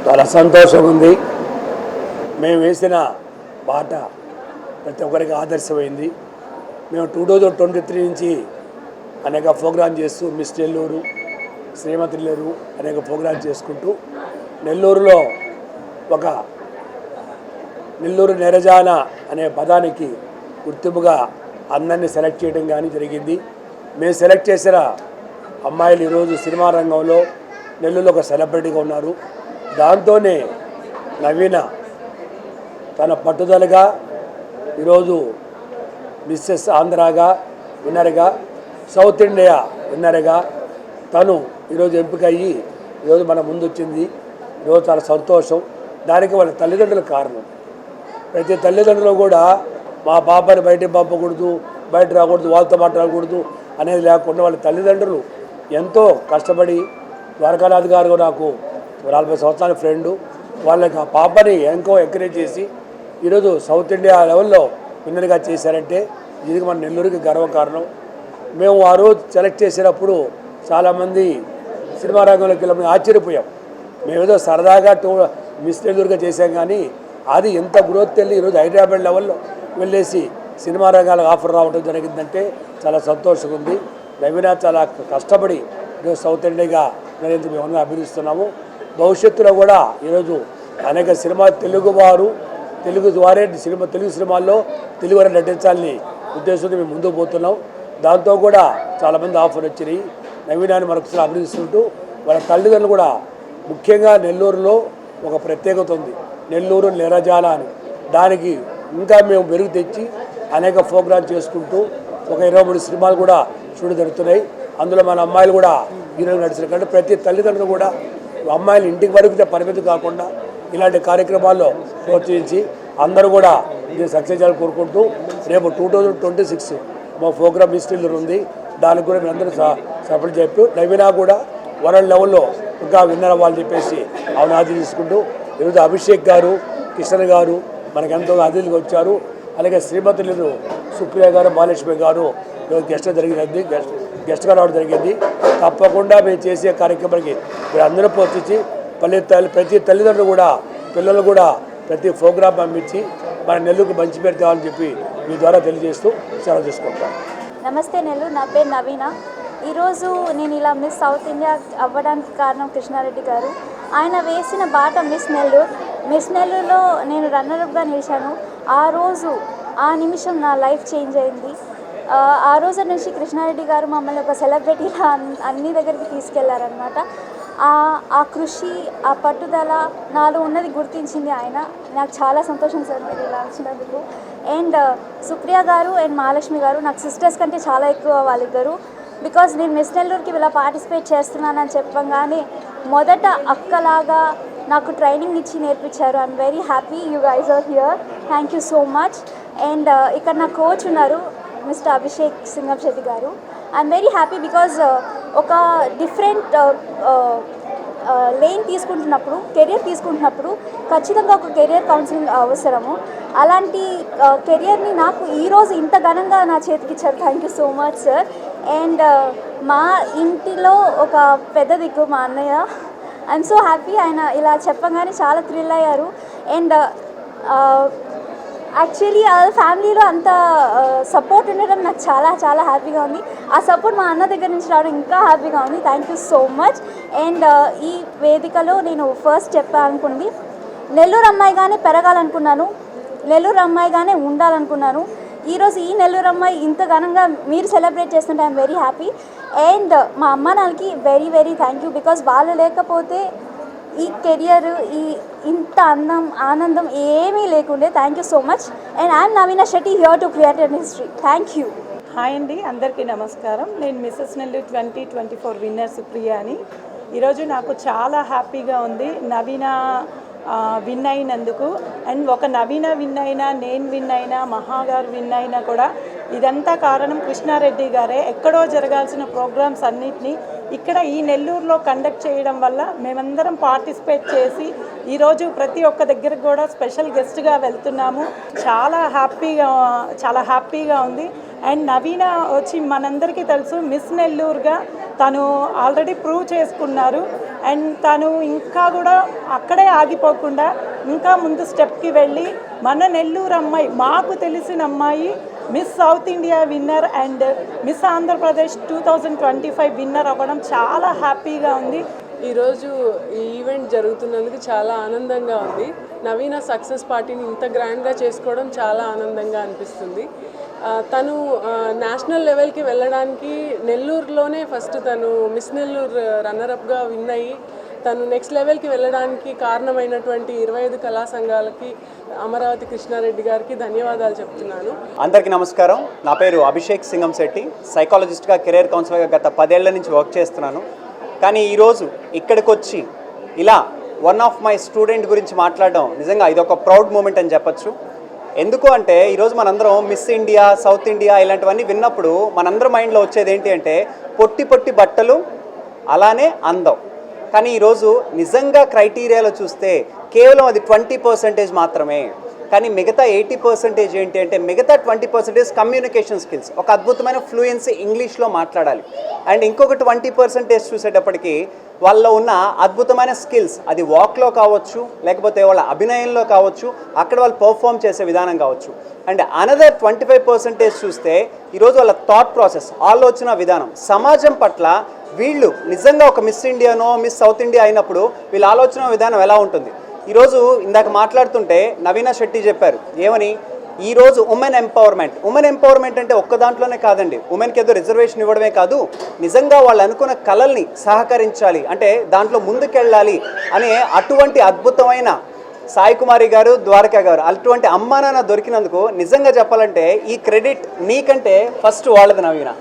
చాలా సంతోషం ఉంది. మేము వేసిన బాట ప్రతి ఒక్కరికి ఆదర్శమైంది. మేము 2023 నుంచి అనేక ప్రోగ్రాం చేస్తూ మిస్ నెల్లూరు, శ్రీమతి నెల్లూరు అనేక ప్రోగ్రాం చేసుకుంటూ నెల్లూరులో ఒక నెల్లూరు నెరజాన అనే పదానికి గుర్తింపుగా అందరినీ సెలెక్ట్ చేయడం కానీ జరిగింది. మేము సెలెక్ట్ చేసిన అమ్మాయిలు ఈరోజు సినిమా రంగంలో నెల్లూరులో ఒక సెలబ్రిటీగా ఉన్నారు. దాంతోనే నవీన తన పట్టుదలగా ఈరోజు మిస్సెస్ ఆంధ్రాగా విన్నర్గా, సౌత్ ఇండియా విన్నర్గా తను ఈరోజు ఎంపిక అయ్యి ఈరోజు మన ముందు వచ్చింది. ఈరోజు చాలా సంతోషం. దానికి వాళ్ళ తల్లిదండ్రుల కారణం. ప్రతి తల్లిదండ్రులు కూడా మా పాపని బయటికి పంపకూడదు, బయట రాకూడదు, వాళ్ళతో మాట్లాడకూడదు అనేది లేకుండా వాళ్ళ తల్లిదండ్రులు ఎంతో కష్టపడి, ద్వారకానాథ్ గారు నాకు 40 సంవత్సరాల ఫ్రెండు, వాళ్ళకి ఆ పాపని ఎంకరేజ్ చేసి ఈరోజు సౌత్ ఇండియా లెవెల్లో విన్నర్గా చేశారంటే ఇది మన నెల్లూరుకి గర్వకారణం. మేము ఆ రోజు సెలెక్ట్ చేసినప్పుడు చాలామంది సినిమా రంగంలోకి వెళ్ళి ఆశ్చర్యపోయాం. మేమేదో సరదాగా మిస్ నెల్లూరుగా చేశాం, కానీ అది ఎంత గ్రోత్ వెళ్ళి ఈరోజు హైదరాబాద్ లెవెల్లో వెళ్ళేసి సినిమా రంగాలకు ఆఫర్ రావడం జరిగిందంటే చాలా సంతోషంగా ఉంది. నవీన చాలా కష్టపడి ఈరోజు సౌత్ ఇండియాగా నరేంద్ర మేము అభినందిస్తున్నాము. భవిష్యత్తులో కూడా ఈరోజు అనేక సినిమా తెలుగు ద్వారా తెలుగు సినిమాల్లో తెలుగు వారిని నటించాలని ఉద్దేశంతో మేము ముందుకు పోతున్నాం. దాంతో కూడా చాలామంది ఆఫర్ వచ్చినాయి. నవీనాన్ని మరొకసారి అభినందిస్తుంటూ వాళ్ళ తల్లిదండ్రులు కూడా ముఖ్యంగా నెల్లూరులో ఒక ప్రత్యేకత ఉంది, నెల్లూరు నిరజాల అని. దానికి ఇంకా మేము మెరుగు తెచ్చి అనేక ప్రోగ్రాం చేసుకుంటూ ఒక 23 సినిమాలు కూడా షూట్ జరుగుతున్నాయి. అందులో మన అమ్మాయిలు కూడా హీరోలు నడిచిన కంటే ప్రతి తల్లిదండ్రులు కూడా అమ్మాయిలు ఇంటికి వరకు పరిమితి కాకుండా ఇలాంటి కార్యక్రమాల్లో ప్రోత్సహించి అందరూ కూడా ఇది సక్సెస్ చేయాలని కోరుకుంటూ రేపు 2026 మా ప్రోగ్రామ్ మిస్ నెల్లూరు ఉంది. దానికి కూడా మేము అందరూ సపోర్ట్ చెప్పి నవీనా కూడా వరల్డ్ లెవెల్లో ఇంకా విన్నర్ అవ్వాలని చెప్పేసి ఆది తీసుకుంటూ ఈరోజు అభిషేక్ గారు, కిషన్ గారు మనకు ఎంతో అతిథులుగా వచ్చారు. అలాగే శ్రీమతులు సుప్రియ గారు, మహాలక్ష్మి గారు గెస్ట్గా రావడం జరిగింది. తప్పకుండా మేము చేసే కార్యక్రమానికి మీరు అందరూ ప్రోత్సహించి ప్రతి తల్లిదండ్రులు కూడా పిల్లలు కూడా ప్రతి ప్రోగ్రాం పంపించి మన నెల్లూరుకు మంచి పేరు తేవాలని చెప్పి మీ ద్వారా తెలియజేస్తూ సెలవు తీసుకుంటాం. నమస్తే నెల్లూరు, నా పేరు నవీన. ఈరోజు నేను ఇలా మిస్ సౌత్ ఇండియా అవ్వడానికి కారణం కృష్ణారెడ్డి గారు. ఆయన వేసిన బాట మిస్ నెల్లూరులో నేను రన్నర్అప్గా నిలిచాను. ఆ నిమిషం నా లైఫ్ చేంజ్ అయింది. ఆ రోజు నుంచి కృష్ణారెడ్డి గారు మమ్మల్ని ఒక సెలబ్రిటీలా అన్ని దగ్గరికి తీసుకెళ్లారనమాట. ఆ కృషి, ఆ పట్టుదల నాలో ఉన్నది గుర్తించింది ఆయన. నాకు చాలా సంతోషం సార్ మీరు ఇలా వచ్చినందుకు. అండ్ సుప్రియ గారు అండ్ మహాలక్ష్మి గారు నాకు సిస్టర్స్ కంటే చాలా ఎక్కువ వాళ్ళిద్దరు. బికాజ్ నేను మిస్ నెల్లూరుకి ఇలా పార్టిసిపేట్ చేస్తున్నానని చెప్పగానే మొదట అక్కలాగా నాకు ట్రైనింగ్ ఇచ్చి నేర్పించారు. I'm very happy you guys are here. Thank you so much. And ఇక్కడ నా కోచ్ ఉన్నారు mister Abhishek Singamsetty garu. I'm very happy because ఒక డిఫరెంట్ లేన్ తీసుకుంటున్నప్పుడు, కెరియర్ తీసుకుంటున్నప్పుడు ఖచ్చితంగా ఒక కెరియర్ కౌన్సిలింగ్ అవసరము. అలాంటి కెరియర్ని నాకు ఈరోజు ఇంత ఘనంగా నా చేతికి ఇచ్చారు. Thank you so much sir. And మా ఇంటిలో ఒక పెద్ద దిక్కు మా అన్నయ్య. I'm so happy. ఆయన ఇలా చెప్పగానే చాలా థ్రిల్ అయ్యారు. అండ్ యాక్చువల్లీ ఆ ఫ్యామిలీలో అంత సపోర్ట్ ఉండడం నాకు చాలా చాలా హ్యాపీగా ఉంది. ఆ సపోర్ట్ మా అన్న దగ్గర నుంచి రావడం ఇంకా హ్యాపీగా ఉంది. Thank you so much. And ఈ వేదికలో నేను ఫస్ట్ చెప్పాలనుకుంది, నెల్లూరు అమ్మాయిగానే పెరగాలనుకున్నాను, నెల్లూరు అమ్మాయిగానే ఉండాలనుకున్నాను. ఈరోజు ఈ నెల్లూరు అమ్మాయి ఇంత ఘనంగా మీరు సెలబ్రేట్ చేస్తుంటే ఐఎమ్ వెరీ హ్యాపీ. అండ్ మా అమ్మ నాన్నకి very very thank you. Because వాళ్ళు లేకపోతే ఈ కెరియర్, ఇంత ఆనందం ఏమీ లేకుండే. Thank you so much. And I'm Naveena Shetty, here to create N history. Thank you. Hi అండి, అందరికీ నమస్కారం. నేను మిస్సెస్ నెల్లూరు 2024 విన్నర్ సుప్రియ అని. ఈరోజు నాకు చాలా హ్యాపీగా ఉంది నవీన విన్ అయినందుకు. అండ్ ఒక నవీన విన్ అయినా, నేను విన్ అయినా, మహాగారు విన్ అయినా కూడా ఇదంతా కారణం కృష్ణారెడ్డి గారే. ఎక్కడో జరగాల్సిన ప్రోగ్రామ్స్ అన్నిటినీ ఇక్కడ ఈ నెల్లూరులో కండక్ట్ చేయడం వల్ల మేమందరం పార్టిసిపేట్ చేసి ఈరోజు ప్రతి ఒక్క దగ్గరకు కూడా స్పెషల్ గెస్ట్గా వెళ్తున్నాము. చాలా హ్యాపీగా ఉంది. అండ్ నవీన వచ్చి మనందరికీ తెలుసు మిస్ నెల్లూరుగా తను ఆల్రెడీ ప్రూవ్ చేసుకున్నారు. అండ్ తను ఇంకా కూడా అక్కడే ఆగిపోకుండా ఇంకా ముందు స్టెప్కి వెళ్ళి మన నెల్లూరు అమ్మాయి, మాకు తెలిసిన అమ్మాయి, miss south India winner and miss Andhra Pradesh 2025 winner అవ్వడం చాలా హ్యాపీగా ఉంది. ఈరోజు ఈ ఈవెంట్ జరుగుతున్నందుకు చాలా ఆనందంగా ఉంది. నవీన సక్సెస్ పార్టీని ఇంత గ్రాండ్గా చేసుకోవడం చాలా ఆనందంగా అనిపిస్తుంది. తను నేషనల్ లెవెల్కి వెళ్ళడానికి నెల్లూరులోనే ఫస్ట్ తను మిస్ నెల్లూరు రన్నరప్గా విన్ అయ్యి తను నెక్స్ట్ లెవెల్కి వెళ్ళడానికి కారణమైనటువంటి 25 కళా సంఘాలకి అమరావతి కృష్ణారెడ్డి గారికి ధన్యవాదాలు చెప్తున్నాను. అందరికీ నమస్కారం. నా పేరు అభిషేక్ సింగంశెట్టి. సైకాలజిస్ట్గా, కెరీర్ కౌన్సిలర్గా గత 10 ఏళ్ల నుంచి వర్క్ చేస్తున్నాను. కానీ ఈరోజు ఇక్కడికి వచ్చి ఇలా వన్ ఆఫ్ మై స్టూడెంట్ గురించి మాట్లాడడం నిజంగా ఇది ఒక ప్రౌడ్ మూమెంట్ అని చెప్పచ్చు. ఎందుకు అంటే ఈరోజు మనందరం మిస్ ఇండియా, సౌత్ ఇండియా ఇలాంటివన్నీ విన్నప్పుడు మనందరి మైండ్లో వచ్చేది ఏంటి అంటే పొట్టి పొట్టి బట్టలు, అలానే అందం. కానీ ఈరోజు నిజంగా క్రైటీరియాలో చూస్తే కేవలం అది 20% మాత్రమే. కానీ మిగతా 80% ఏంటి అంటే మిగతా 20% కమ్యూనికేషన్ స్కిల్స్, ఒక అద్భుతమైన ఫ్లూయెన్సీ ఇంగ్లీష్లో మాట్లాడాలి. అండ్ ఇంకొక 20% చూసేటప్పటికి వాళ్ళలో ఉన్న అద్భుతమైన స్కిల్స్, అది వాక్లో కావచ్చు, లేకపోతే వాళ్ళ అభినయంలో కావచ్చు, అక్కడ వాళ్ళు పర్ఫామ్ చేసే విధానం కావచ్చు. అండ్ అనదర్ 25% చూస్తే ఈరోజు వాళ్ళ థాట్ ప్రాసెస్, ఆలోచన విధానం, సమాజం పట్ల వీళ్ళు నిజంగా ఒక మిస్ ఇండియానో మిస్ సౌత్ ఇండియా అయినప్పుడు వీళ్ళ ఆలోచన విధానం ఎలా ఉంటుంది. ఈరోజు ఇందాక మాట్లాడుతుంటే నవీన శెట్టి చెప్పారు ఏమని, ఈరోజు ఉమెన్ ఎంపవర్మెంట్ అంటే ఒక్క దాంట్లోనే కాదండి. ఉమెన్కి ఏదో రిజర్వేషన్ ఇవ్వడమే కాదు, నిజంగా వాళ్ళు అనుకున్న కళల్ని సహకరించాలి, అంటే దాంట్లో ముందుకెళ్ళాలి అనే అటువంటి అద్భుతమైన సాయి కుమారి గారు, ద్వారకా గారు, అటువంటి అమ్మా నాన్న దొరికినందుకు నిజంగా చెప్పాలంటే ఈ క్రెడిట్ నీకంటే ఫస్ట్ వాళ్ళది నవీన.